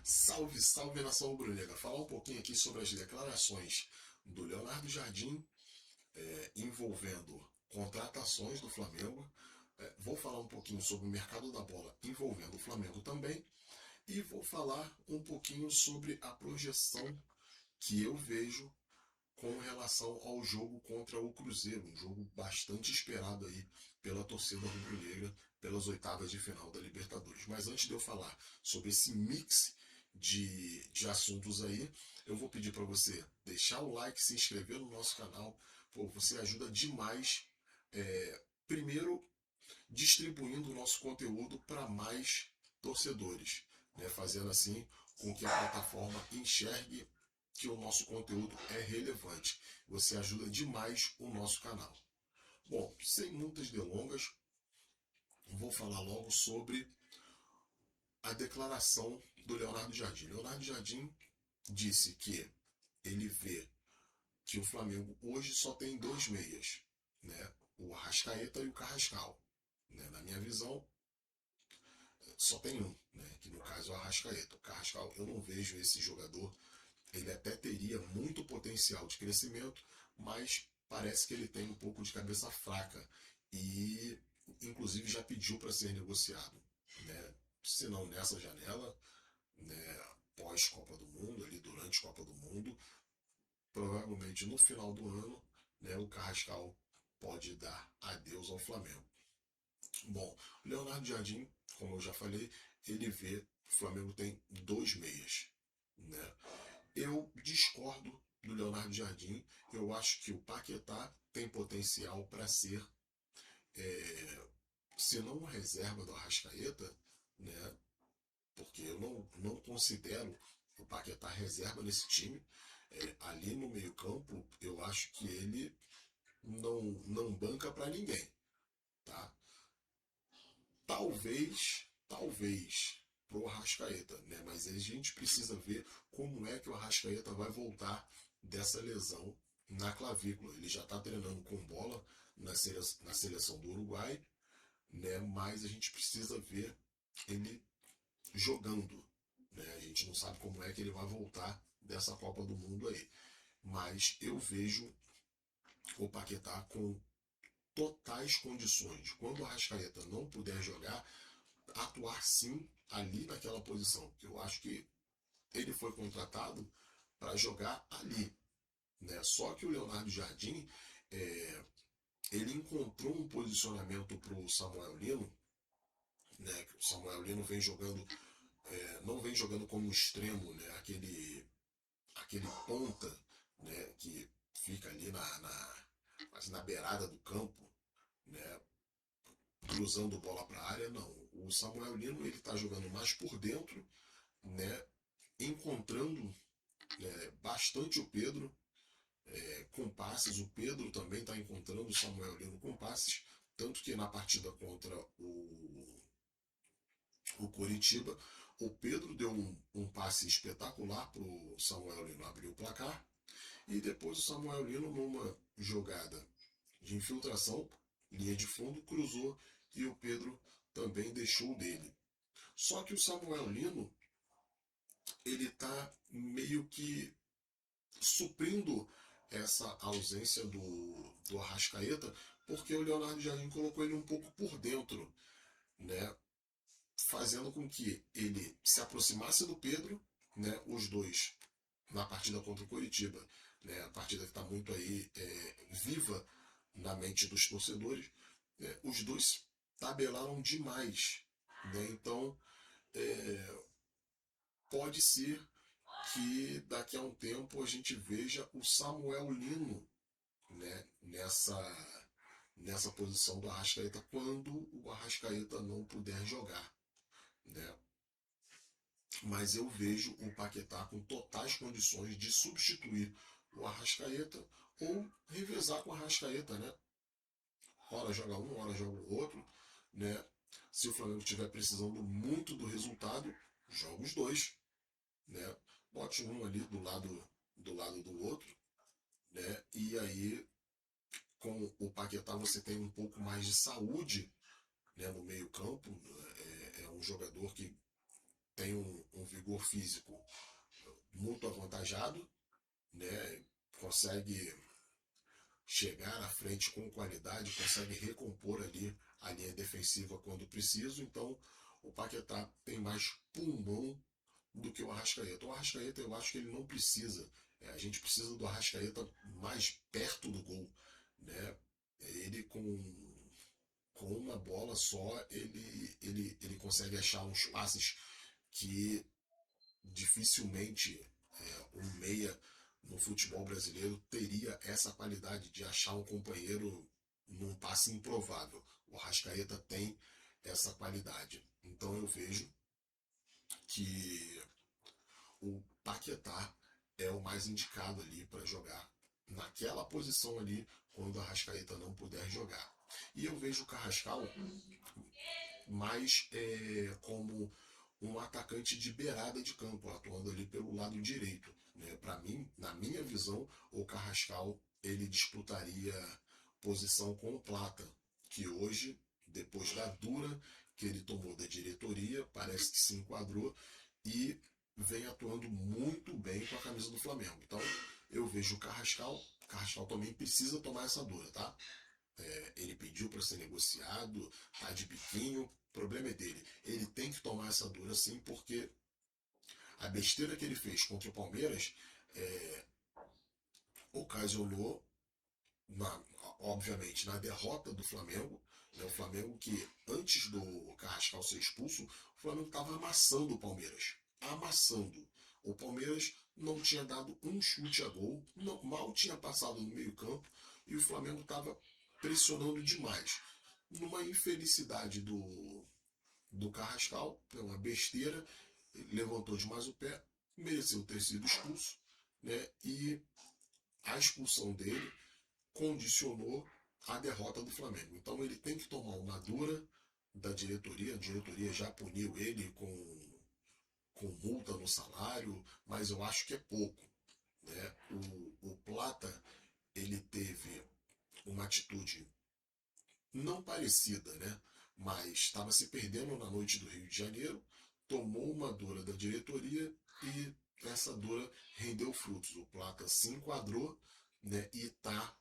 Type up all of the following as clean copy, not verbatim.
Salve, salve nação rubro-negra. Falar um pouquinho aqui sobre as declarações do Leonardo Jardim envolvendo contratações do Flamengo. Vou falar um pouquinho sobre o mercado da bola envolvendo o Flamengo também. E vou falar um pouquinho sobre a projeção que eu vejo com relação ao jogo contra o Cruzeiro, um jogo bastante esperado aí pela torcida rubro-negra pelas oitavas de final da Libertadores. Mas antes de eu falar sobre esse mix de assuntos aí, eu vou pedir para você deixar o like, se inscrever no nosso canal. Pô, você ajuda demais, primeiro distribuindo o nosso conteúdo para mais torcedores, né? Fazendo assim com que a plataforma enxergue que o nosso conteúdo é relevante. Você ajuda demais o nosso canal. Bom, sem muitas delongas, vou falar logo sobre a declaração do Leonardo Jardim. Leonardo Jardim disse que ele vê que o Flamengo hoje só tem dois meias, né? O Arrascaeta e o Carrascal. Né? Na minha visão, só tem um, né? Que no caso é o Arrascaeta. O Carrascal, eu não vejo esse jogador. Ele até teria muito potencial de crescimento, mas parece que ele tem um pouco de cabeça fraca e, inclusive, já pediu para ser negociado, né? Se não nessa janela, né? Pós Copa do Mundo, ali durante a Copa do Mundo, provavelmente no final do ano, né? O Carrascal pode dar adeus ao Flamengo. Bom, o Leonardo Jardim, como eu já falei, ele vê que o Flamengo tem dois meias, né? Eu discordo do Leonardo Jardim. Eu acho que o Paquetá tem potencial para ser, se não uma reserva do Arrascaeta, né? Porque eu não considero o Paquetá reserva nesse time. Ali no meio-campo, eu acho que ele não banca para ninguém, tá? Talvez pro Arrascaeta, né? Mas a gente precisa ver como é que o Arrascaeta vai voltar dessa lesão na clavícula. Ele já está treinando com bola na seleção do Uruguai, né? Mas a gente precisa ver ele jogando, né? A gente não sabe como é que ele vai voltar dessa Copa do Mundo aí. Mas eu vejo o Paquetá com totais condições. Quando o Arrascaeta não puder jogar, atuar sim ali naquela posição. Eu acho que ele foi contratado para jogar ali, né? Só que o Leonardo Jardim ele encontrou um posicionamento para o Samuel Lino, né? O Samuel Lino vem jogando, não vem jogando como extremo, né? Aquele ponta, né? Que fica ali quase na beirada do campo, né? Cruzando bola para a área, não. O Samuel Lino ele está jogando mais por dentro, né? Encontrando bastante o Pedro com passes. O Pedro também está encontrando o Samuel Lino com passes. Tanto que na partida contra o Coritiba, o Pedro deu um passe espetacular para o Samuel Lino abrir o placar. E depois o Samuel Lino, numa jogada de infiltração, linha de fundo, cruzou e o Pedro também deixou dele. Só que o Samuel Lino, ele está meio que suprindo essa ausência do Arrascaeta, porque o Leonardo Jardim colocou ele um pouco por dentro, né? Fazendo com que ele se aproximasse do Pedro, né? Os dois na partida contra o Coritiba, né? A partida que está muito aí viva na mente dos torcedores, né? Os dois tabelaram demais, né? Então pode ser que daqui a um tempo a gente veja o Samuel Lino, né, nessa posição do Arrascaeta quando o Arrascaeta não puder jogar, né? Mas eu vejo o Paquetá com totais condições de substituir o Arrascaeta ou revezar com o Arrascaeta, né? Hora joga um, hora joga o outro, né? Se o Flamengo estiver precisando muito do resultado, joga os dois, né? Bote um ali do lado do outro, né? E aí com o Paquetá você tem um pouco mais de saúde, né, no meio campo. É um jogador que tem um vigor físico muito avantajado, né? Consegue chegar à frente com qualidade, consegue recompor ali a linha defensiva quando preciso. Então, o Paquetá tem mais pulmão do que o Arrascaeta. O Arrascaeta, eu acho que ele não precisa. A gente precisa do Arrascaeta mais perto do gol, né? Ele com uma bola só, ele consegue achar uns passes que dificilmente um meia no futebol brasileiro teria essa qualidade de achar um companheiro num passe improvável. O Arrascaeta tem essa qualidade. Então eu vejo que o Paquetá é o mais indicado ali para jogar naquela posição ali quando a Arrascaeta não puder jogar. E eu vejo o Carrascal mais como um atacante de beirada de campo, atuando ali pelo lado direito. Né? Para mim, na minha visão, o Carrascal ele disputaria posição com o Plata, que hoje, depois da dura que ele tomou da diretoria, parece que se enquadrou e vem atuando muito bem com a camisa do Flamengo. Então, eu vejo o Carrascal também precisa tomar essa dura, tá? Ele pediu para ser negociado, tá de biquinho, o problema é dele. Ele tem que tomar essa dura sim, porque a besteira que ele fez contra o Palmeiras ocasionou, na, obviamente, na derrota do Flamengo. Né, o Flamengo que, antes do Carrascal ser expulso, o Flamengo estava amassando o Palmeiras. Amassando. O Palmeiras não tinha dado um chute a gol, não, mal tinha passado no meio-campo e o Flamengo estava pressionando demais. Numa infelicidade do Carrascal, uma besteira, ele levantou demais o pé, mereceu ter sido expulso, né? E a expulsão dele condicionou a derrota do Flamengo. Então ele tem que tomar uma dura da diretoria, a diretoria já puniu ele com multa no salário, mas eu acho que é pouco. Né? O Plata ele teve uma atitude não parecida, né? Mas estava se perdendo na noite do Rio de Janeiro, tomou uma dura da diretoria e essa dura rendeu frutos. O Plata se enquadrou, né? E está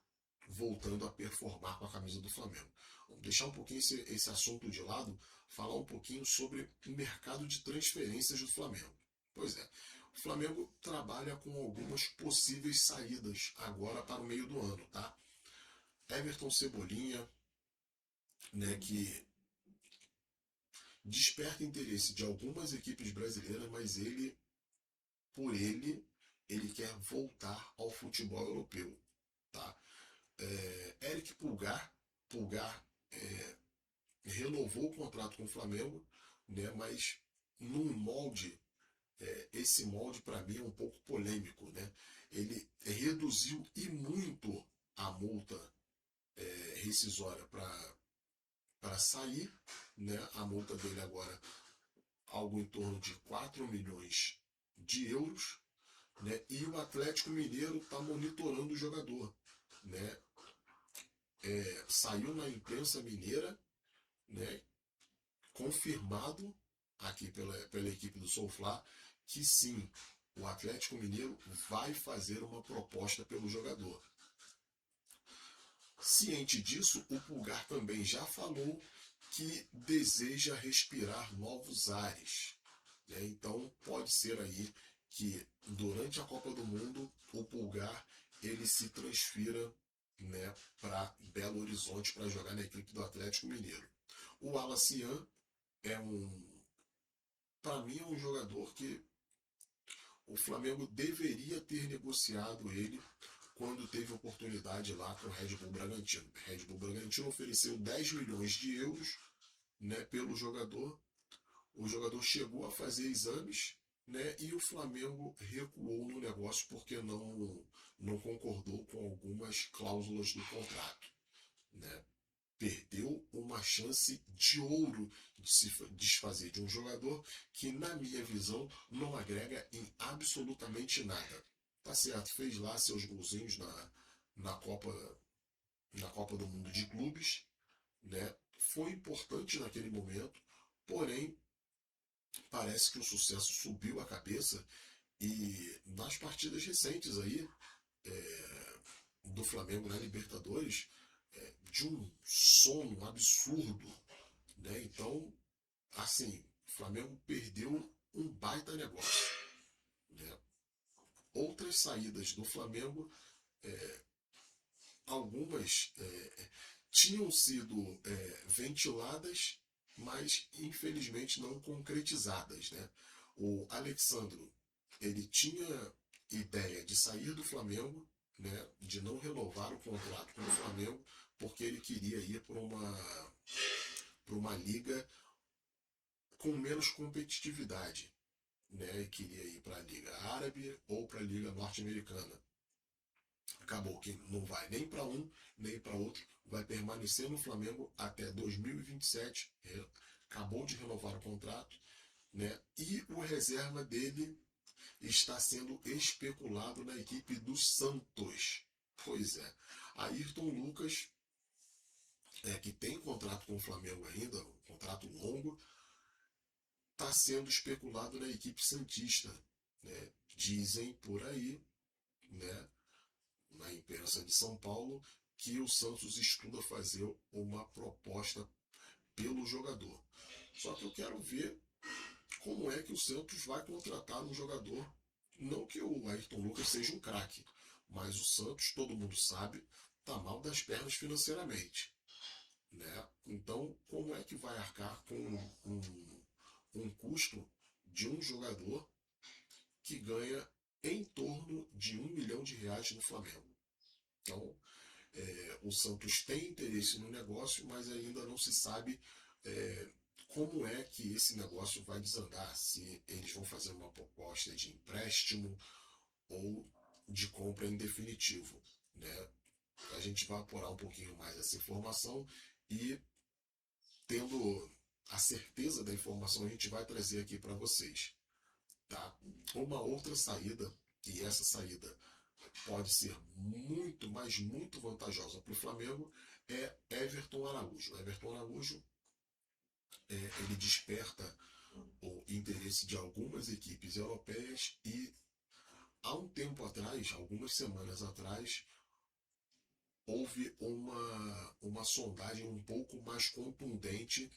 voltando a performar com a camisa do Flamengo. Vamos deixar um pouquinho esse assunto de lado, falar um pouquinho sobre o mercado de transferências do Flamengo. Pois é, o Flamengo trabalha com algumas possíveis saídas agora para o meio do ano, tá? Everton Cebolinha, né, que desperta interesse de algumas equipes brasileiras, mas ele quer voltar ao futebol europeu, tá? Eric Pulgar renovou o contrato com o Flamengo, né? Mas num molde, esse molde para mim é um pouco polêmico, né? Ele reduziu e muito a multa rescisória para sair, né? A multa dele agora algo em torno de 4 milhões de euros, né? E o Atlético Mineiro está monitorando o jogador, né? Saiu na imprensa mineira, né? Confirmado aqui pela equipe do Souflá que sim, o Atlético Mineiro vai fazer uma proposta pelo jogador. Ciente disso, o Pulgar também já falou que deseja respirar novos ares. Né? Então pode ser aí que durante a Copa do Mundo o Pulgar ele se transfira, né, para Belo Horizonte para jogar na equipe do Atlético Mineiro. O Alacian é para mim é um jogador que o Flamengo deveria ter negociado ele quando teve oportunidade lá com o Red Bull Bragantino. O Red Bull Bragantino ofereceu 10 milhões de euros, né, pelo jogador. O jogador chegou a fazer exames, né, e o Flamengo recuou no negócio porque não concordou com algumas cláusulas do contrato. Né? Perdeu uma chance de ouro de se desfazer de um jogador que, na minha visão, não agrega em absolutamente nada. Tá certo, fez lá seus golzinhos na Copa, na Copa do Mundo de Clubes, né? Foi importante naquele momento, porém parece que o sucesso subiu a cabeça e nas partidas recentes aí do Flamengo na Libertadores, de um sono absurdo, né? Então, assim, o Flamengo perdeu um baita negócio, né? Outras saídas do Flamengo, algumas tinham sido ventiladas, mas infelizmente não concretizadas, né? O Alexandro, ele tinha ideia de sair do Flamengo, né? De não renovar o contrato com o Flamengo, porque ele queria ir para uma liga com menos competitividade, né? E queria ir para a Liga Árabe ou para a Liga Norte-Americana. Acabou que não vai nem para um nem para outro, vai permanecer no Flamengo até 2027. Acabou de renovar o contrato, né? E o reserva dele está sendo especulado na equipe do Santos. Pois é, Ayrton Lucas, que tem contrato com o Flamengo ainda, um contrato longo, está sendo especulado na equipe santista, né? Dizem por aí, né, na imprensa de São Paulo, que o Santos estuda fazer uma proposta pelo jogador. Só que eu quero ver como é que o Santos vai contratar um jogador. Não que o Ayrton Lucas seja um craque, mas o Santos, todo mundo sabe, está mal das pernas financeiramente, né? Então, como é que vai arcar com um custo de um jogador que ganha em torno de R$ 1 milhão no Flamengo? Então, o Santos tem interesse no negócio, mas ainda não se sabe como é que esse negócio vai desandar, se eles vão fazer uma proposta de empréstimo ou de compra em definitivo, né? A gente vai apurar um pouquinho mais essa informação e, tendo a certeza da informação, a gente vai trazer aqui para vocês, tá? Uma outra saída, e essa saída pode ser muito, mas muito vantajosa para o Flamengo, é Everton Araújo. Everton Araújo, ele desperta o interesse de algumas equipes europeias e há um tempo atrás, algumas semanas atrás, houve uma sondagem um pouco mais contundente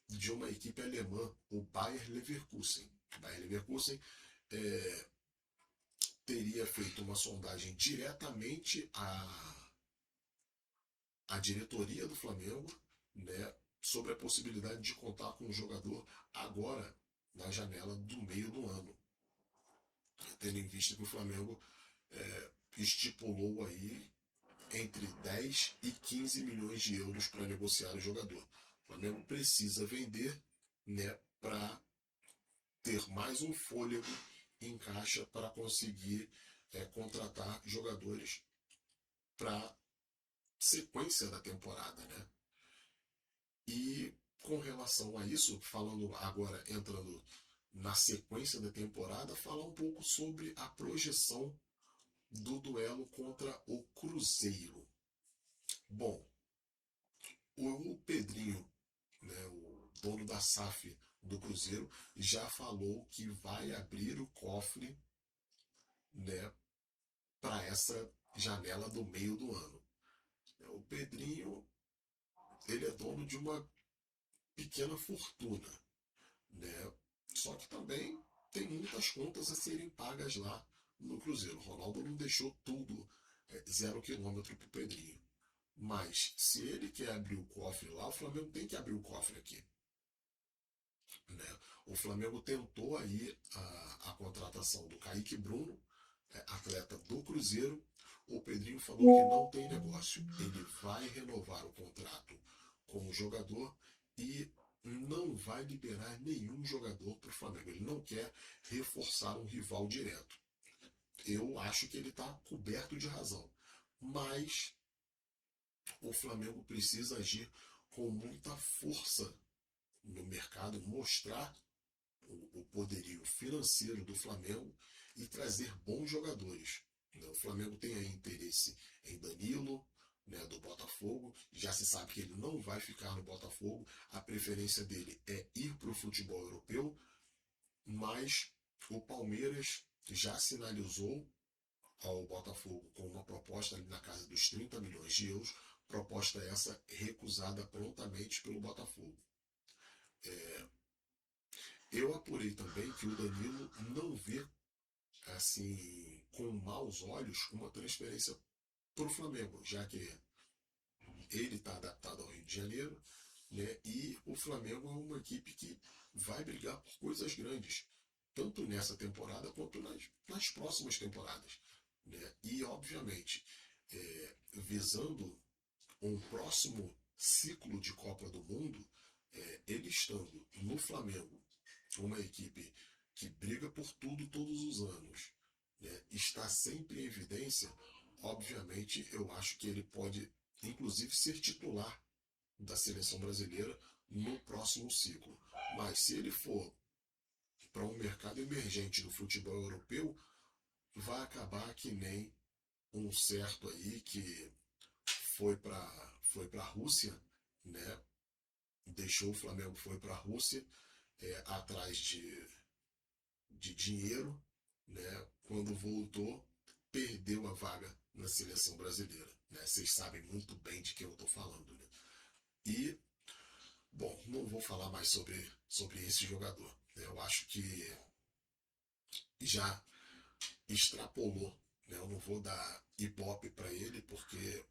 de uma equipe alemã, o Bayer Leverkusen. O Bayer Leverkusen teria feito uma sondagem diretamente à diretoria do Flamengo, né, sobre a possibilidade de contar com um jogador agora na janela do meio do ano, tendo em vista que o Flamengo estipulou aí entre 10 e 15 milhões de euros para negociar o jogador. O Flamengo precisa vender, né, para ter mais um fôlego em caixa para conseguir contratar jogadores para sequência da temporada, né? E com relação a isso, falando agora, entrando na sequência da temporada, falar um pouco sobre a projeção do duelo contra o Cruzeiro. Bom, o Pedrinho, né, o dono da SAF do Cruzeiro, já falou que vai abrir o cofre, né, para essa janela do meio do ano. O Pedrinho, ele é dono de uma pequena fortuna, né? Só que também tem muitas contas a serem pagas lá no Cruzeiro. O Ronaldo não deixou tudo 0 km para o Pedrinho. Mas se ele quer abrir o cofre lá, o Flamengo tem que abrir o cofre aqui, né? O Flamengo tentou aí a contratação do Kaique Bruno, atleta do Cruzeiro. O Pedrinho falou que não tem negócio. Ele vai renovar o contrato com o jogador e não vai liberar nenhum jogador para o Flamengo. Ele não quer reforçar um rival direto. Eu acho que ele está coberto de razão. Mas o Flamengo precisa agir com muita força no mercado, mostrar o poderio financeiro do Flamengo e trazer bons jogadores. O Flamengo tem aí interesse em Danilo, né, do Botafogo. Já se sabe que ele não vai ficar no Botafogo. A preferência dele é ir para o futebol europeu. mas o Palmeiras já sinalizou ao Botafogo com uma proposta ali na casa dos 30 milhões de euros, proposta essa recusada prontamente pelo Botafogo. Eu apurei também que o Danilo não vê assim com maus olhos uma transferência para o Flamengo, já que ele está adaptado ao Rio de Janeiro, né? E o Flamengo é uma equipe que vai brigar por coisas grandes, tanto nessa temporada quanto nas próximas temporadas, né? E obviamente visando um próximo ciclo de Copa do Mundo, ele estando no Flamengo, uma equipe que briga por tudo todos os anos, né, está sempre em evidência, obviamente eu acho que ele pode, inclusive, ser titular da seleção brasileira no próximo ciclo. Mas se ele for para um mercado emergente do futebol europeu, vai acabar que nem um certo aí que foi para a Rússia, né? Deixou o Flamengo, foi para a Rússia atrás de dinheiro, né? Quando voltou, perdeu a vaga na seleção brasileira, né? Vocês sabem muito bem de quem eu estou falando, né? E bom, não vou falar mais sobre esse jogador, né? Eu acho que já extrapolou, né? Eu não vou dar ibope para ele porque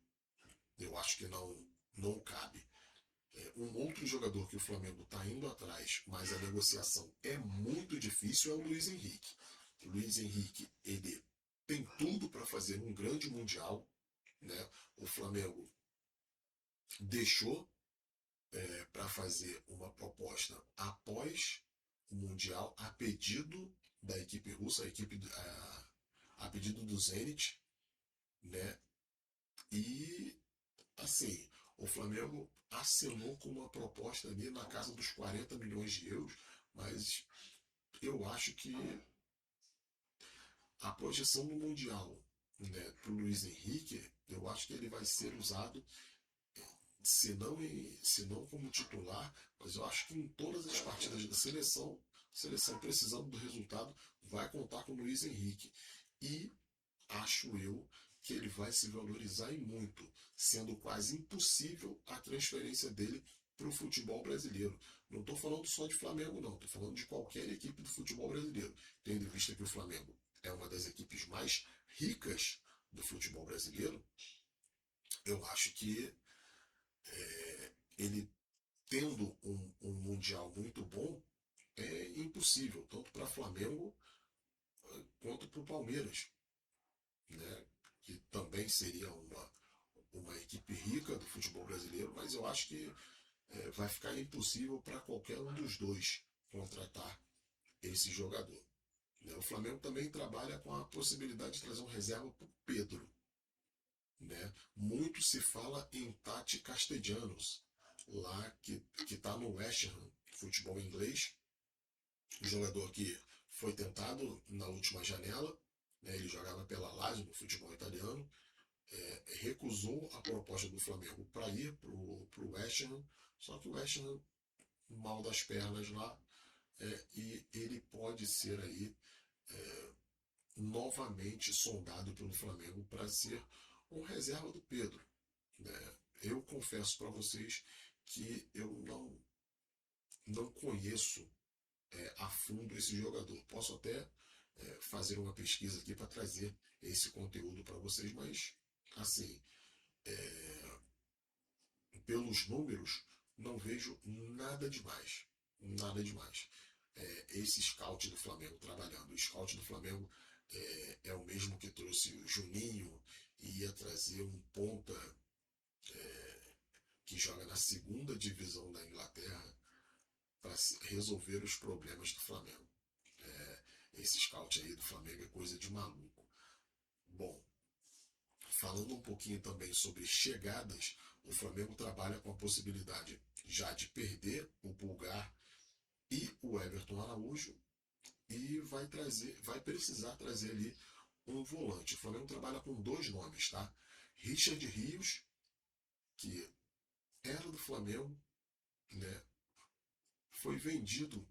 eu acho que não cabe. Um outro jogador que o Flamengo está indo atrás, mas a negociação é muito difícil, é o Luiz Henrique. O Luiz Henrique, ele tem tudo para fazer um grande mundial, né? O Flamengo deixou para fazer uma proposta após o mundial a pedido da equipe russa, a pedido do Zenit, né? E assim, o Flamengo assinou com uma proposta ali na casa dos 40 milhões de euros, mas eu acho que a projeção no Mundial, né, para o Luiz Henrique, eu acho que ele vai ser usado, se não como titular, mas eu acho que em todas as partidas da seleção precisando do resultado, vai contar com o Luiz Henrique. E acho eu que ele vai se valorizar e muito, sendo quase impossível a transferência dele para o futebol brasileiro. Não estou falando só de Flamengo, não. Estou falando de qualquer equipe do futebol brasileiro, tendo em vista que o Flamengo é uma das equipes mais ricas do futebol brasileiro. Eu acho que ele tendo um mundial muito bom é impossível, tanto para Flamengo quanto para o Palmeiras, né? Que também seria uma equipe rica do futebol brasileiro, mas eu acho que vai ficar impossível para qualquer um dos dois contratar esse jogador. Né? O Flamengo também trabalha com a possibilidade de trazer um reserva para o Pedro. Né? Muito se fala em Tati Castellanos, lá que está no West Ham, futebol inglês, um jogador que foi tentado na última janela, né? Ele jogava pela Lazio no futebol italiano, recusou a proposta do Flamengo para ir para o West Ham, só que o West Ham mal das pernas lá, e ele pode ser aí novamente sondado pelo Flamengo para ser um reserva do Pedro. Né? Eu confesso para vocês que eu não conheço a fundo esse jogador. Posso até fazer uma pesquisa aqui para trazer esse conteúdo para vocês, mas assim, pelos números, não vejo nada demais. Nada demais. Esse scout do Flamengo trabalhando. O scout do Flamengo é o mesmo que trouxe o Juninho e ia trazer um ponta que joga na segunda divisão da Inglaterra para resolver os problemas do Flamengo. Esse scout aí do Flamengo é coisa de maluco. Bom, falando um pouquinho também sobre chegadas, o Flamengo trabalha com a possibilidade já de perder o Pulgar e o Everton Araújo e vai precisar trazer ali um volante. O Flamengo trabalha com dois nomes, tá? Richard Rios, que era do Flamengo, né? Foi vendido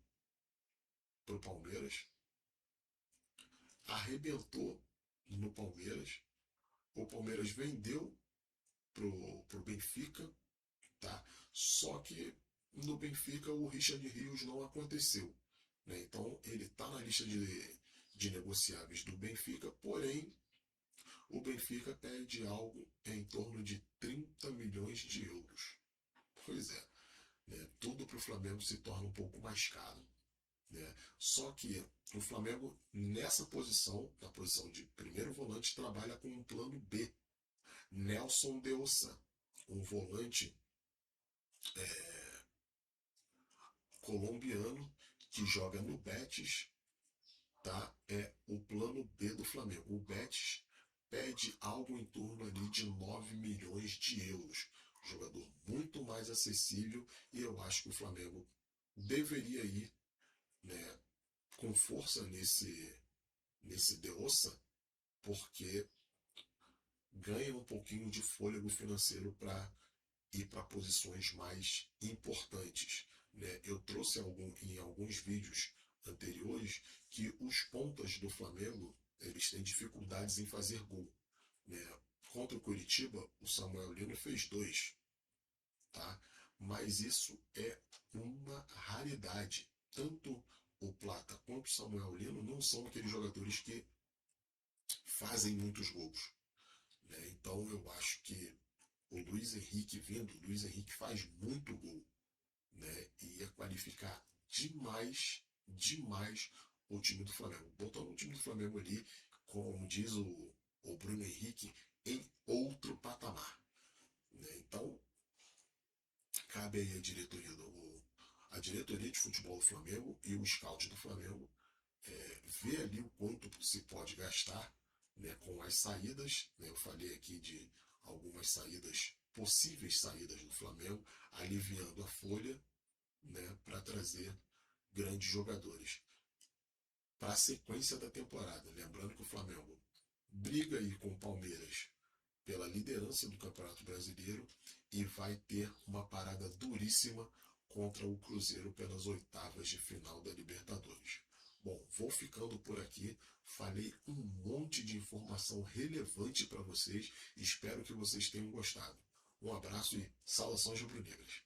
para o Palmeiras, arrebentou no Palmeiras, o Palmeiras vendeu pro Benfica, tá? Só que no Benfica o Richard Rios não aconteceu, né? Então ele está na lista de negociáveis do Benfica, porém o Benfica pede algo em torno de 30 milhões de euros. Pois é, né? Tudo para o Flamengo se torna um pouco mais caro. Né? Só que o Flamengo, nessa posição, na posição de primeiro volante, trabalha com um plano B. Nelson de Ossan, um volante colombiano que joga no Betis, tá? É o plano B do Flamengo. O Betis pede algo em torno ali de 9 milhões de euros. Jogador muito mais acessível e eu acho que o Flamengo deveria ir, né, com força nesse De Ossa, porque ganha um pouquinho de fôlego financeiro para ir para posições mais importantes. Né? Eu trouxe em alguns vídeos anteriores que os pontas do Flamengo eles têm dificuldades em fazer gol. Né? Contra o Curitiba, o Samuel Lino fez 2, tá? Mas isso é uma raridade. Tanto o Plata quanto o Samuel Lino não são aqueles jogadores que fazem muitos gols. Né? Então eu acho que o Luiz Henrique vindo, o Luiz Henrique faz muito gol, né? E ia qualificar demais o time do Flamengo. Botando o time do Flamengo ali, como diz o Bruno Henrique, em outro patamar. Né? Então, cabe aí a diretoria de futebol do Flamengo e o scout do Flamengo ver ali o quanto se pode gastar, né, com as saídas. Né, eu falei aqui de algumas saídas, possíveis saídas do Flamengo, aliviando a folha, né, para trazer grandes jogadores. Para a sequência da temporada, lembrando que o Flamengo briga aí com o Palmeiras pela liderança do Campeonato Brasileiro e vai ter uma parada duríssima contra o Cruzeiro pelas oitavas de final da Libertadores. Bom, vou ficando por aqui. Falei um monte de informação relevante para vocês. Espero que vocês tenham gostado. Um abraço e saudações rubro-negras.